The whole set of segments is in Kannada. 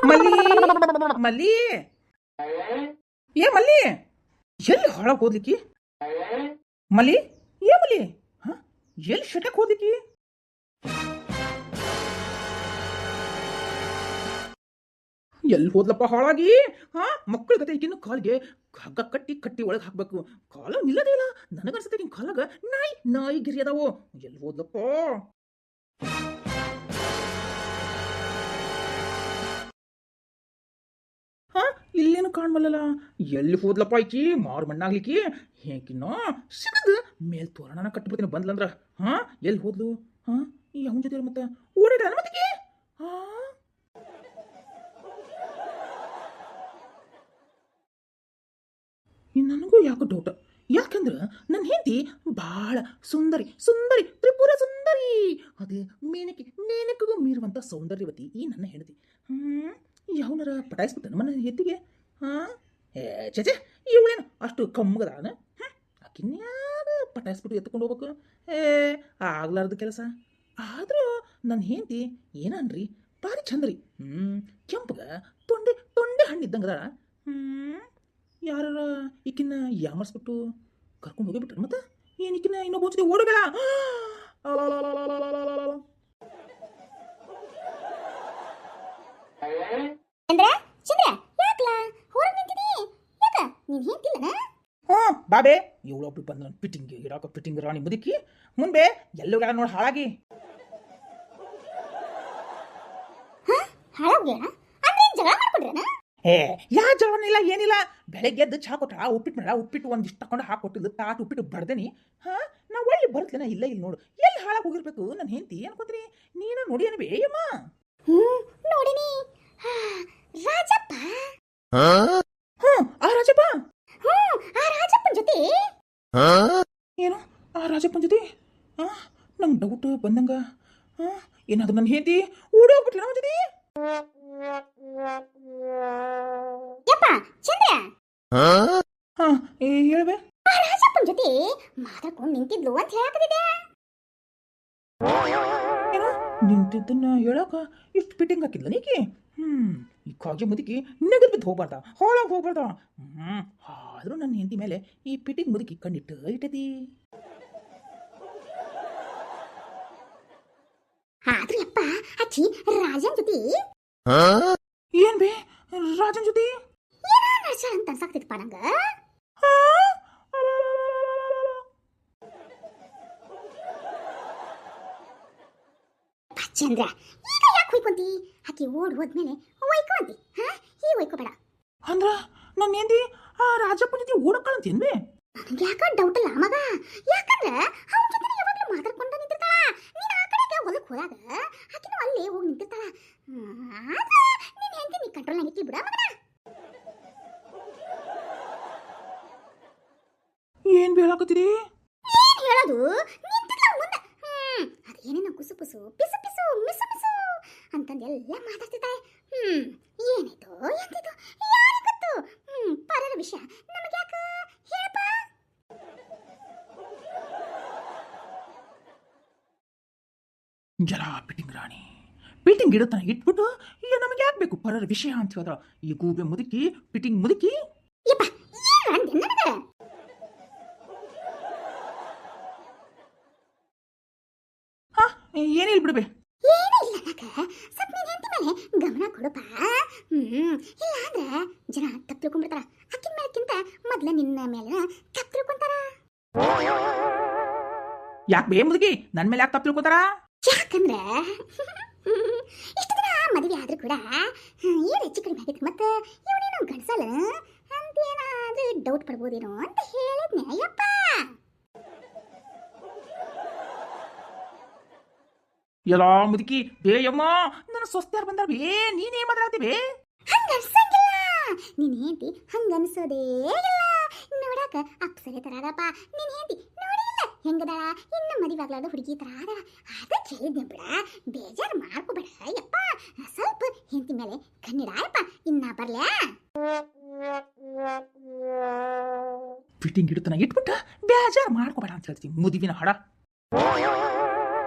ಮಲ್ಲಿ ಮಲ್ಲಿ ಏ ಮಲ್ಲಿ ಎಲ್ಲಿ ಹಾಳಾಗಿ ಹೋದ್ಲಿಕ್ಕಿ ಮಲ್ಲಿ ಏ ಮಲ್ಲಿ ಹ ಎಲ್ಲಿ ಶಟಕ್ ಹೋದ್ಲಿಕ್ಕಿ ಎಲ್ಲಿ ಹೋದ್ಲಪ್ಪ ಹಾಳಾಗಿ ಹಾ ಮಕ್ಕಳ ಗತೆ ಈಗಿನ ಕಾಲ್ಗೆ ಹಗ್ಗ ಕಟ್ಟಿ ಕಟ್ಟಿ ಒಳಗೆ ಹಾಕ್ಬೇಕು ಕಾಲ ನಿಲ್ಲದೇ ಇಲ್ಲ ನನಗನ್ಸುತ್ತೆ ನಿನ್ ಕಾಲಾಗ ನಾಯಿ ನಾಯಿ ಗಿರಿ ಅದಾವು ಎಲ್ಲಿ ಹೋದ್ಲಪ್ಪ ಹಾ ಇಲ್ಲೇನು ಕಾಣ್ಬಲ್ಲಲ್ಲ ಎಲ್ಲಿ ಹೋದ್ಲಪ್ಪ ಈಕಿ ಮಾರು ಮಣ್ಣಾಗ್ಲಿಕ್ಕಿ ಹೇಗಿನ ಸಿಗದ ಮೇಲ್ ತೋರಣನ ಕಟ್ಬಿಡ್ತೀನಿ ಬಂದ್ಲಂದ್ರ ಹಾ ಎಲ್ಲಿ ಹೋದ್ಲು ಹಾ ಈ ಅವನ ಜೊತೆ ಮತ್ತೆ ಓಡಾಡ ಅನುಮತಿಗೆ ಹಾ ನನಗೂ ಯಾಕೋ ಡೌಟ್ ಯಾಕಂದ್ರೆ ನನ್ನ ಹೆಂಡತಿ ಭಾಳ ಸುಂದರಿ ಸುಂದರಿ ತ್ರಿಪುರ ಸುಂದರಿ ಅದೇ ಮೇನಕಿಗೂ ಮೀರುವಂಥ ಸೌಂದರ್ಯವತಿ ಈ ನನ್ನ ಹೆಂಡತಿ ಯಾವನಾರ ಪಟಾಯಿಸ್ಬಿಟ್ಟೆ ನಮ್ಮ ಹೆತ್ತಿಗೆ ಹಾಂ ಚೇಚೆ ಇವಳೇನು ಅಷ್ಟು ಕಮ್ಮಗದಾನ ಆಕಿನ್ಯಾಗ ಪಟಾಯಿಸ್ಬಿಟ್ಟು ಎತ್ಕೊಂಡು ಹೋಗ್ಬೇಕು ಆಗ್ಲಾರ್ದು ಕೆಲಸ ಆದರೂ ನನ್ನ ಹೆಂಡತಿ ಏನನ್ರಿ ಭಾರಿ ಚಂದ್ರಿ ಕೆಂಪಗ ತೊಂಡೆ ತೊಂಡೆ ಹಣ್ಣು ಇದ್ದಂಗದ ಯಾರ ಈಕಿನ್ನ ಯಾಮರ್ಸ್ಬಿಟ್ಟು ಕರ್ಕೊಂಡು ಹೋಗಿಬಿಟ್ರೆ ಮತ್ತೆ ಏನು ಈಕಿನ್ನ ಇನ್ನೊಬ್ಬ ಜೊತೆ ಓಡಬೇಡ ಬಾಬೆ ಇವಳೊಬ್ಳು ಬಂದ ಫಿಟ್ಟಿಂಗ್ ಇರಾಕ ಫಿಟ್ಟಿಂಗ್ ರಾಣಿ ಮುದುಕಿ ಮುಂದೆ ಎಲ್ಲೋಗ ನೋಡಿ ಹಾಳಾಗಿ ಯಾ ಜಗಳನಿಲ್ಲ ಏನಿಲ್ಲ ಬೆಳಗ್ಗೆ ಎದ್ದು ಚಹಾ ಕೊಟ್ಟ ಉಪ್ಪಿಟ್ಟು ಒಂದಿಷ್ಟು ತಕೊಂಡು ಹಾಕೊಟ್ಟಿದ್ದು ತಾಟ್ ಉಪ್ಪಿಟ್ಟು ಬಡ್ದೇನಿ ಹಾ ನಾ ಒಳ್ಳೆ ಬರ್ತಲೇನ ಇಲ್ಲ ಇಲ್ಲಿ ನೋಡು ಎಲ್ಲಿ ಹಾಳಾಗಿ ಹೋಗಿರ್ಬೇಕು ನನ್ನ ಹೆಂಡತಿ ಅನ್ಕೋತೀನಿ ನೀನು ನೋಡಿ ಅನ್ಬೇ ಅಮ್ಮ ನೋಡಿನಿ ರಾಜಪ್ಪ ಆ ರಾಜಪ್ಪ ಆ ರಾಜಪ್ಪನ ಜೊತೆ ಏನು ಆ ರಾಜಪ್ಪನ ಜೊತೆ ನಂಗೆ ಡೌಟ್ ಬಂದಂಗ ಏನಾದ್ರು ನನ್ನ ಹೆಂಡತಿ ಓಡೋಗ್ಬಿಟ್ಲ ನಮ್ಮ ಜೊತೆ ಯಪ್ಪ ಚಂದ್ರ ಹೇಳ್ಬೆ ಆ ರಾಜಪ್ಪನ ಜೊತೆ ಮಾತಾಡ್ಕೊಂಡು ನಿಂತಿದ್ಲು ಅಂತ ಹೇಳಕತ್ತಿದ್ದೆ ಏನೋ ನಿಂತಿದ್ದನ್ನ ಹೇಳಕ ಇಷ್ಟು ಫಿಟ್ಟಿಂಗ್ ಹಾಕಿದ್ಲ ನೀಕಿ ಈ ಕಾಜಿ ಮುದುಕಿ ನಗದ್ ಬಿದ್ದು ಹೋಗ್ಬಾರ್ದ ಹಾಳಾಗಿ ಹೋಗ್ಬಾರ್ದ ಆದ್ರೂ ನನ್ನ ಹೆಂಡತಿ ಮೇಲೆ ಈ ಫಿಟ್ಟಿಂಗ್ ಮುದುಕಿ ಕಣ್ಣಿಟ್ಟು ಇಟ್ಟದಿ ಆದ್ರೂ ಯಪ್ಪ ಅಚ್ಚಿ ರಾಜನ್ ಜೊತೆ ಏನ್ ಬೇ ರಾಜನ್ ಜೊತೆ ಏನ ನಡ್ಸ ಅಂತ ಅನ್ಸಾಕ್ತಿತ್ತಪ್ಪ ನಂಗ ಚಂದ್ರ ಈಗ ಯಾಕೆ ಹೊಯ್ಕೊಂತಿ ಆಕಿ ಓಡ್ ಹೋದ್ಮೇಲೆ ಒಯ್ಕೊಂತಿ ಈ ಒಯ್ಕೋಬೇಡ ಅಂದ್ರ ನನ್ನ ಹೆಂಡತಿ ಆ ರಾಜಪ್ಪನ ಜೊತೆ ಓಡಕ್ಕಂತೇನ್ ಬೇ ನನಗೆ ಯಾಕ ಡೌಟ್ ಇಲ್ಲ ಮಗ ಯಾಕಂದ್ರೆ ಅವನ ಜೊತೆ ಯಾವಾಗಲೂ ಮಾತಾಡ್ಕೊಂಡ ನಿಂತಿರ್ತಾಳ ನೀನು ಆ ಕಡೆಗೆ ಹೊಲಕ್ಕೆ ಹೋದಾಗ ಆಕಿನೂ ಅಲ್ಲೇ ಹೋಗಿ ನಿಂತಿರ್ತಾಳ ಆದ್ರೆ ನೀನು ಹೆಂಡತಿ ನೀ ಕಂಟ್ರೋಲ್ ಆಗಿಕ್ಕಿ ಬಿಡ ಮಗನ ಏನ್ ಬೇಳಾಕತ್ತೀರಿ ಏನ್ ಹೇಳೋದು ನಿಂತಿರ್ತಾಳ ಮುಂದೆ ಅದೇನೇನೋ ಕುಸು ಕುಸು ಪಿಸು ಪಿಸು ಮಿಸು ಮಿಸು ಅಂತಂದೆಲ್ಲ ಮಾತಾಡ್ತಿರ್ತಾಳೆ ಏನಾಯ್ತು ಎಂತಿತ್ತು ಯಾರಿಗೆ ಗೊತ್ತು ಪರರ ವಿಷಯ ನಮಗೆ ಯಾಕೆ ಹೇಳಪ್ಪ ಜರ ಫಿಟ್ಟಿಂಗ್ ರಾಣಿ ಫಿಟ್ಟಿಂಗ್ ಇಡತನ ಇಟ್ಬಿಟ್ಟು ಈಗ ನಮಗೆ ಯಾಕೆ ಬೇಕು ಪರರ ವಿಷಯ ಅಂತ ಹೇಳಿದ್ರ ಈ ಗೂಬೆ ಮುದುಕಿ ಫಿಟ್ಟಿಂಗ್ ಮುದುಕಿ ಯಪ್ಪ ಏನು ಅಂದೆ ನನಗೆ ಏನಿಲ್ಲ ಬಿಡ್ಬೆ ಏನೂ ಇಲ್ಲ ಅಕ್ಕ ಸ್ವಲ್ಪ ನೀನು ಹೆಂಡತಿ ಮೇಲೆ ಗಮನ ಕೊಡಪ್ಪ ಇಲ್ಲ ಅಂದ್ರೆ ಜನ ತಪ್ಪು ತಿಳ್ಕೊಂಡ್ಬಿಡ್ತಾರ ಅಕ್ಕಿನ ಮೇಲಕ್ಕಿಂತ ಮೊದ್ಲ ನಿನ್ನ ಮೇಲೆ ತಪ್ಪು ತಿಳ್ಕೊಂತಾರ ಯಾಕೆ ಬೇ ಮುದುಕಿ ನನ್ನ ಮೇಲೆ ಯಾಕೆ ತಪ್ಪು ತಿಳ್ಕೊತಾರ ಯಾಕಂದ್ರೆ ಇಷ್ಟು ದಿನ ಮದುವೆ ಆದ್ರೂ ಕೂಡ ಏನು ಹೆಚ್ಚು ಕಡಿಮೆ ಆಗಿತ್ತು ಮತ್ತೆ ಇವನೇನು ಗಂಡಸಲ್ಲ ಅಂತೇನಾದ್ರೂ ಡೌಟ್ ಪಡ್ಬೋದೇನೋ ಅಂತ ಹೇಳಿದ್ನೆ ಅಯ್ಯಪ್ಪ ಎಲ್ಲ ಮುದುಕಿ ಬೇಯಮ್ಮ ನನ್ನ ಸ್ವಸ್ತ್ಯಾರು ಬಂದಾರ ಬೇ ನೀನೇ ಮಾತಾಡ್ತೀವಿ ಹಂಗನ್ಸಂಗಿಲ್ಲ ನಿನ್ ಹೆಂಡತಿ ಹಂಗನ್ಸೋದೇ ಇಲ್ಲ ನೋಡಾಕ ಅಪ್ಸರೆ ತರ ಅದಪ್ಪ ನಿನ್ ಹೆಂಡತಿ ನೋಡಿಲ್ಲ ಹೆಂಗದಾಳ ಇನ್ನು ಮದುವೆ ಆಗ್ಲಾರ್ದ ಹುಡುಗಿ ತರ ಅದ ಅದಕ್ಕೆ ಹೇಳಿದ್ನೆ ಬಿಡ ಬೇಜಾರು ಮಾಡ್ಕೋಬೇಡ ಯಪ್ಪ ಸ್ವಲ್ಪ ಹೆಂಡತಿ ಮೇಲೆ ಕಣ್ಣಿಡಾಯಪ್ಪ ಇನ್ನ ಬರ್ಲ್ಯಾ ಫಿಟ್ಟಿಂಗ್ ಇಡ್ತಾನ ಇಟ್ಬಿಟ್ಟ ಬೇಜಾರು ಮಾಡ್ಕೋಬೇಡ ಅಂತ ಹೇಳ್ತೀವಿ ಮುದುವಿನ ಹಡ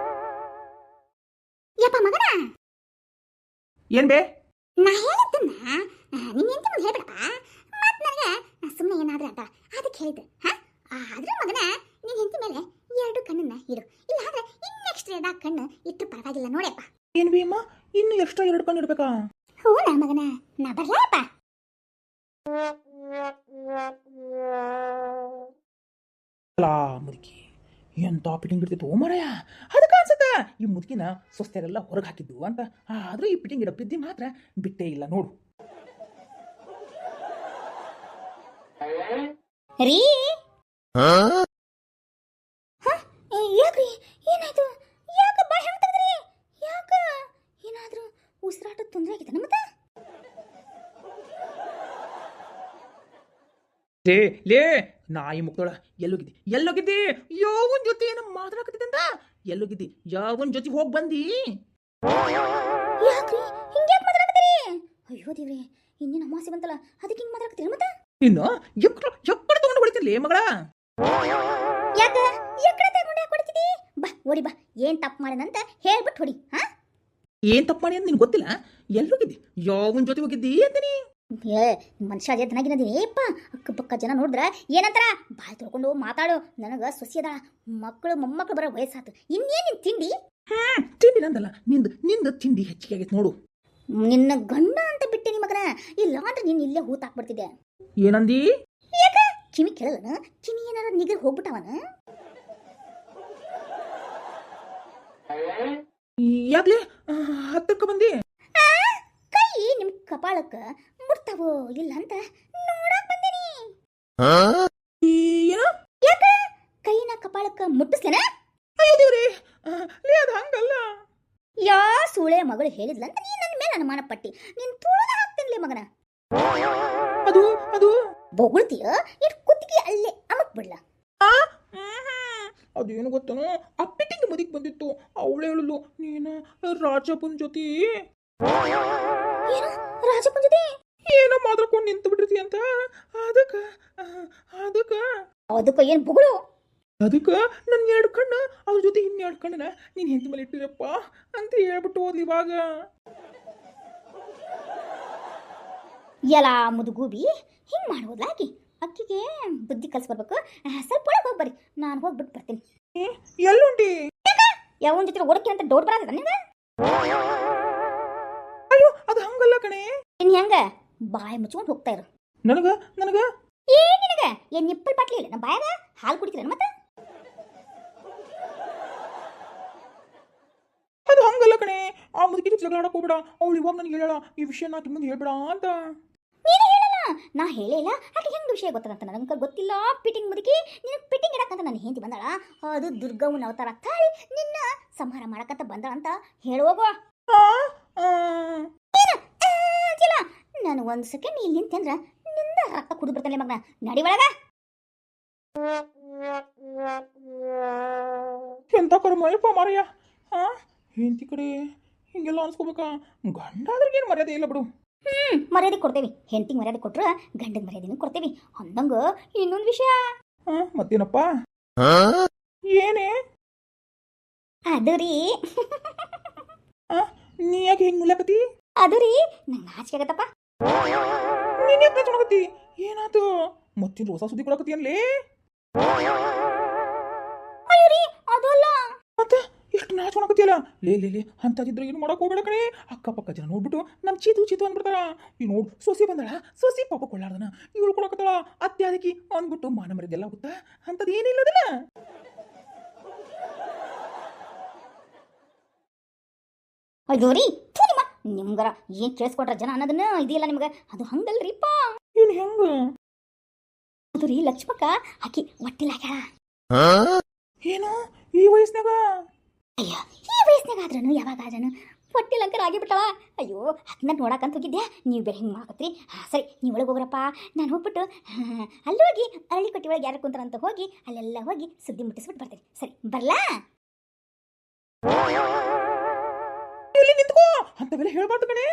ಯಪ್ಪ ಮಗನ ಏನ್ ಬೇ ನಾ ಹೇಳಿದ್ದನ್ನ ನಿನ್ನ ಹೆಂಡತಿ ಮುಂದೆ ಹೇಳ್ಬಿಡಪ್ಪ. ಮತ್ತೆ ನನಗೆ ಸುಮ್ಮನೆ ಏನಾದ್ರೂ ಅಂತ ಅದಕ್ಕೆ ಹೇಳಿದ್ದೆ. ಆದ್ರೆ ಮಗನ ನಿನ್ನ ಹೆಂಡತಿ ಮೇಲೆ ಎರಡು ಕಣ್ಣನ್ನ ಇಡು. ಇಲ್ಲ ಆದ್ರೆ ಇನ್ನೆಕ್ಸ್ಟ್ ಎರಡು ಕಣ್ಣು ಇಟ್ಟು ಪರವಾಗಿಲ್ಲ ನೋಡಪ್ಪ. ಏನು ಭೀಮ, ಇನ್ನು ಎಕ್ಸ್ಟ್ರಾ 2 ಕಣ್ಣು ಇಡ್ಬೇಕಾ? ಹ್ಞೂ ನಾ ಮಗನ, ನಾ ಬರ್ಲಪ್ಪ. ಅಲ್ಲ ಮುದುಕಿ, ಎಂತ ಫಿಟ್ಟಿಂಗ್ ಇಡ್ತಿತ್ತು ಓ ಮಾರಾಯ. ಅದಕ್ಕೆ ಅನ್ಸುತ್ತ ಈ ಮುದುಕಿನ ಸೊಸ್ತೆರೆಲ್ಲ ಹೊರಗೆ ಹಾಕಿದ್ದು ಅಂತ. ಆದ್ರೆ ಈ ಫಿಟ್ಟಿಂಗ್ ಇಡೋ ಬಿದ್ದಿ ಮಾತ್ರ ಬಿಟ್ಟೇ ಇಲ್ಲ ನೋಡು. ರೀ ಯಾಕ್ರಿ, ಏನಾಯ್ತು? ಯಾಕ ಬಾಯ್ ಹೆಂಗ್ ತೆಗ್ದ್ರಿ? ಯಾಕ ಏನಾದ್ರೂ ಉಸಿರಾಟದ ತೊಂದರೆ ಆಗಿತ್ತ ಮತ್ತೆ? ಲೇ ನಾಯಿ ಮುಕ್ತೋಳ, ಎಲ್ಲೋಗಿದ್ದಿ? ಯಾವನ್ ಜೊತೆ ಏನೋ ಮಾತಾಡಕತ್ತಿದ್ದೆ ಅಂತ. ಎಲ್ಲೋಗಿದ್ದಿ? ಯಾವನ್ ಜೊತೆ ಹೋಗಿ ಬಂದಿ? ಯಾಕ್ರಿ ಹಿಂಗ್ಯಾಕ್ ಮಾತಾಡಕತ್ತೀರಿ? ಅಯ್ಯೋ ದೇವ್ರೆ, ಇನ್ನೇನು ಅಮಾವಾಸ್ಯೆ ಬಂತಲ್ಲ, ಅದಕ್ಕೆ ಹಿಂಗ್ ಮಾತಾಡಕತ್ತೀರಿ ಮತ್ತೆ? ಇನ್ನು ಎಕ್ಕಡ ತಗೊಂಡು ಹೊಡಿತೀನಿ ಮಗಳ. ಯಾಕ ಎಕ್ಕಡ ತಗೊಂಡು ಯಾಕೆ ಹೊಡಿತಿದಿ? ಬಾ ಓಡಿ ಬಾ, ಏನ್ ತಪ್ಪು ಮಾಡಿದಂತ ಹೇಳ್ಬಿಟ್ಟು ಹೊಡಿ. ಏನ್ ತಪ್ಪು ಮಾಡಿ ಅಂತ ನಿನ್ಗೆ ಗೊತ್ತಿಲ್ಲ? ಎಲ್ಲೋಗಿದ್ದಿ? ಯಾವನ್ ಜೊತೆ ಹೋಗಿದ್ದಿ ಅಂತೀನಿ. ಏ ಮನುಷ್ಯ ಅದೇ ತನಗಿನದೇನಪ್ಪ. ಅಕ್ಕಪಕ್ಕ ಜನ ನೋಡಿದ್ರ ಏನಂತಾರ? ಬಾಯ್ ತೊಳ್ಕೊಂಡು ಮಾತಾಡು. ನನಗ ಸೊಸಿಯದ ಮಕ್ಕಳು ಮೊಮ್ಮಕ್ಕಳು ಬರೋ ವಯಸ್ಸಾತು, ಇನ್ನೇನ್ ನಿನ್ ತಿಂಡಿ? ತಿಂಡಿ ನಂದಲ್ಲ, ನಿಂದ ತಿಂಡಿ ಹೆಚ್ಚಿಗೆ ಆಗೈತೆ ನೋಡು. ನಿನ್ನ ಗಂಡ ಅಂತ ಬಿಟ್ಟೆ ನಿಮಗನ, ಇಲ್ಲ ಅಂದ್ರೆ ನೀನ್ ಇಲ್ಲೇ ಹೂತ್ ಹಾಕ್ಬಿಡ್ತಿದ್ದೆ. ಏನಂದಿ? ಯಾಕ ಕಿವಿ ಕೇಳಲ್ಲನ? ಕಿವಿ ಏನಾರ ನಿಗರ್ ಹೋಗ್ಬಿಟ್ಟವನ? ಯಾಕ್ಲೆ ಹತ್ತಕ್ಕ ಬಂದಿ? ಕೈ ನಿಮ್ ಕಪಾಳಕ್ಕ ಮುಟ್ತಾವೋ ಇಲ್ಲ ಅಂತ ನೋಡಕ್ ಬಂದೇನಿ. ಏನೋ ಯಾಕ ಕೈನ ಕಪಾಳಕ್ಕ ಮುಟ್ಟಿಸ್ಲೇನ? ಅಯ್ಯೋ ದೇವ್ರಿ, ಲೇ ಅದು ಹಂಗಲ್ಲ. ಯಾ ಸೂಳೆ ಮಗಳು ಹೇಳಿದ್ಲಂತ ನೀ ನನ್ನ ಮೇಲೆ ಅನುಮಾನ ಪಟ್ಟಿ ನೀನ್ ತುಳಿದ ಹಾಕ್ತೇನ್ಲೆ ಮಗನ. ಅದು ಬೊಗಳ್ತೀಯ? ಇಟ್ ಕುತ್ತಿಗೆ ಅಲ್ಲೇ ಅಮಕ್ ಬಿಡ್ಲ. ಅದೇನು ಗೊತ್ತನು, ಅಪ್ಪಿಟ್ಟಿಂಗ್ ಮದಿಗೆ ಬಂದಿತ್ತು. ಅವಳು ಹೇಳಲು ನೀನು ರಾಜಪ್ಪನ ಜೊತೆ ಏನು ರಾಜಪ್ಪನ ಜೊತೆ ಏನೋ ಮಾತಾಡ್ಕೊಂಡು ನಿಂತು ಬಿಟ್ಟಿರ್ತಿ ಅಂತ. ಅದಕ್ಕ ಏನ್ ಬೊಗಳು? ಅದಕ್ಕೆ ನನ್ನ 2 ಕಣ್ಣು ಅದ್ರ ಜೊತೆ 2 ಕಣ್ಣನ ನೀನು ಹೆಂತ ಮೇಲೆ ಇಟ್ಟಿರಪ್ಪ ಅಂತ ಹೇಳ್ಬಿಟ್ಟು ಹೋದ್ಲಿ ಇವಾಗ. ಎಲ್ಲ ಮುದುಗೂಬಿ ಹಿಂಗ್ ಮಾಡ್ಬೋದ್ಲಾಕಿ? ಅಕ್ಕಿಗೆ ಬುದ್ಧಿ ಕಲ್ಸ್ಕೊಡ್ಬೇಕು. ಸ್ವಲ್ಪ ಒಳಗೆ ಹೋಗಿ ಬರ್ರಿ, ನಾನು ಹೋಗ್ಬಿಟ್ಟು ಬರ್ತೀನಿ. ಎಲ್ಲುಂಟಿ? ಯಾವನ್ ಜೊತೆ ಓಡಕ್ಕೆ ಅಂತ ಡೌಟ್ ಬರತ್ತದ ನಿಮ್ಗೆ? ಅಯ್ಯೋ ಅದು ಹಂಗಲ್ಲ ಕಣೆ. ಇನ್ ಹೆಂಗ ಬಾಯಿ ಮುಚ್ಕೊಂಡು ಹೋಗ್ತಾ ಇರು. ನನಗ ಏನ್ ನಿನಗ ಏನ್ ನಿಪ್ಪಲ್ ಬಾಟ್ಲಿ ಇಲ್ಲ ನಮ್ಮ ಬಾಯಾಗ ಹಾಲು ಕುಡಿತೀರ ಮತ್ತೆ? ಅದು ಹಂಗಲ್ಲ ಕಣೆ. ಆ ಮುದುಕಿ ಜೊತೆ ಜಗಳ ಆಡಕ್ ಹೋಗ್ಬೇಡ. ಅವಳು ಇವಾಗ ನನಗೆ ಹೇಳಲ್ಲ ಈ ವಿಷಯ ನಾ ಮುಂದೆ ಹೇಳ್ಬೇಡ ಅಂತ. ನೀನು ಹೇಳಲ್ಲ, ನಾ ಹೇಳಿಲ್ಲ. ಆಕೆ ಹೆಂಗ್ ವಿಷಯ ಗೊತ್ತದಂತ ನನಗೆ ಗೊತ್ತಿಲ್ಲ. ಪಿಟಿಂಗ್ ಮುದುಕಿ ನಿನಗೆ ಪಿಟಿಂಗ್ ಇಡಕ್ಕಂತ ನನ್ನ ಹೆಂಡತಿ ಬಂದಾಳ. ಅದು ದುರ್ಗವ್ವನ ಅವತಾರ ತಾಳಿ ನಿನ್ನ ಸಂಹಾರ ಮಾಡಕಂತ ಬಂದಾಳ ಅಂತ ಹೇಳೋಗೋ. ನಾನು ಒಂದು ಸೆಕೆಂಡ್ ಇಲ್ಲಿ ನಿಂತಂದ್ರ ನಿಂದ ರಕ್ತ ಕುಡಿದು ಬಿಡ್ತಾನೆ ಮಗನ. ನಡಿ ಒಳಗ. ಎಂತ ಕರ್ಮಯಪ್ಪ ಮಾರಯ್ಯ. ಹೆಂಡತಿ ಕಡೆ ಹಿಂಗೆಲ್ಲ ಅನ್ಸ್ಕೋಬೇಕಾ? ಗಂಡ ಆದ್ರಿಗೆ ಏನು ಮರ್ಯಾದೆ ಇಲ್ಲ ಬಿಡು. ಮರ್ಯಾದೆ ಕೊಡ್ತೇವಿ. ಹೆಂಡತಿಗೆ ಮರ್ಯಾದೆ ಕೊಟ್ರ ಗಂಡನ ಮರ್ಯಾದೆನೂ ಕೊಡ್ತೇವಿ. ಅಂದಂಗ ಇನ್ನೊಂದು ವಿಷಯ. ಮತ್ತೇನಪ್ಪ? ಏನೇ ಅದು ರೀ. ನೀ ಯಾಕೆ ಹಿಂಗ್ ಮುಲ್ಲಕತಿ? ಅದು ರೀ ನಂಗೆ ನಾಚಿಕೆ ಆಗತ್ತಪ್ಪ. ನೀನ್ ಯಾಕೆ ನಾಚಕತಿ? ಏನಾತು? ಮತ್ತಿನ ಹೊಸ ಸುದ್ದಿ ಕೊಡಕತಿ ಅನ್ಲೇ? ಅಯ್ಯೋ ರೀ ಅದಲ್ಲ. ಮತ್ತೆ ಎಷ್ಟು ನಾಚ್ಕೊಳಕತಿಯಲ್ಲ? ಲೇ ಅಂತದಿದ್ರೆ ಏನು ಮಾಡಕ್ ಹೋಗ್ಬೇಡ ಕಣೆ. ಅಕ್ಕಪಕ್ಕ ಜನ ನೋಡ್ಬಿಟ್ಟು ನಮ್ ಚೀತು ಅಂದ್ಬಿಡ್ತಾರ. ಈ ನೋಡ್ ಸೊಸಿ ಬಂದಳ, ಸೊಸಿ ಪಾಪ ಕೊಳ್ಳಾರ್ದನ ಇವಳು ಕೊಡಕತ್ತಾಳ ಅತ್ಯಾದಕಿ ಅಂದ್ಬಿಟ್ಟು ಮಾನ ಮರ್ಯಾದೆಲ್ಲ ಆಗುತ್ತಾ? ಅಂತದ್ ಏನಿಲ್ಲದಲ್ಲ. ಅಯ್ಯೋ ರೀ ನಿಮ್ಗರ ಏನ್ ಕೇಳಿಸ್ಕೊಟ್ರ ಜನ ಅನ್ನೋದನ್ನ ಇದೆಯಲ್ಲ ನಿಮ್ಗ. ಅದು ಹಂಗಲ್ರಿಪ್ಪ. ಏನ್ ಹೆಂಗ? ಅದು ರೀ ಲಕ್ಷ್ಮಕ್ಕ ಆಕಿ ಒಟ್ಟಿಲಾಗ್ಯಾಳ. ಏನು ಈ ವಯಸ್ಸಿನಾಗ? ಅಯ್ಯ ಈ ವಯಸ್ಸಿನಾಗ ಆದ್ರನು ಯಾವಾಗಾದ್ರನು ಹೊಟ್ಟಿಲಂಕರ ಆಗಿಬಿಟ್ಟಳ. ಅಯ್ಯೋ ಅದನ್ನ ನೋಡಕಂತ ಹೋಗಿದ್ದೆ. ನೀವು ಬೇರೆ ಹಿಂಗೆ ಮಾಡಕತ್ರಿ. ಸರಿ ನೀವು ಒಳಗೆ ಹೋಗ್ರಪ್ಪ. ನಾನು ಹೋಗ್ಬಿಟ್ಟು ಅಲ್ಲಿ ಹೋಗಿ ಅರಳಿ ಕೊಟ್ಟಿ ಒಳಗೆ ಯಾರು ಕುಂತಾರಂತ ಹೋಗಿ ಅಲ್ಲೆಲ್ಲ ಹೋಗಿ ಸುದ್ದಿ ಮುಟ್ಟಿಸ್ಬಿಟ್ಟು ಬರ್ತೀನಿ. ಸರಿ ಬರ್ಲಾ? ಇಲ್ಲಿ ನಿಂತ್ಕೋ ಅಂತ ಬೆಲೆ ಹೇಳ್ಬಾರ್ದು ಕಣೆ.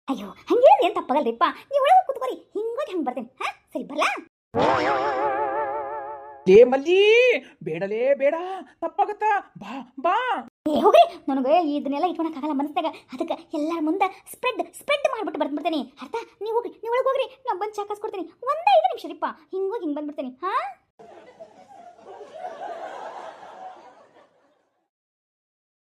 ಅಯ್ಯೋ ಹಂಗೆ ಏನ್ ತಪ್ಪಾಗಲ್ರಿಪ್ಪ. ನೀವು ಒಳಗೆ ಕೂತ್ಕೋರಿ, ಹಿಂಗೋಗಿ ಹಂಗೆ ಬರ್ತೀನಿ. ಸರಿ ಬರ್ಲಾ? ಲೇ ಮಲ್ಲಿ ಬೇಡಲೇ ಬೇಡ, ತಪ್ಪಾಗತ್ತಾ. ಬಾ ಹೋಗ್ರಿ, ನನಗೆ ಇದನ್ನೆಲ್ಲ ಇಟ್ಕೊಳಕ್ಕಾಗಲ್ಲ ಮನಸ್ನಾಗ. ಅದಕ್ಕೆ ಎಲ್ಲರ ಮುಂದೆ ಸ್ಪ್ರೆಡ್ ಮಾಡ್ಬಿಟ್ಟು ಬರ್ದ್ಬಿಡ್ತೇನೆ. ಅರ್ಥ? ನೀವು ಹೋಗ್ರಿ, ನೀವು ಒಳಗೆ ಹೋಗ್ರಿ, ನಾ ಬಂದು ಚಾ ಕಾಸ್ಕೊಡ್ತೀನಿ. 1 5 ನಿಮಿಷ ರೀಪ್ಪ, ಹಿಂಗೋಗಿ ಹಿಂಗೆ ಬಂದ್ಬಿಡ್ತೇನೆ. ಹಾಂ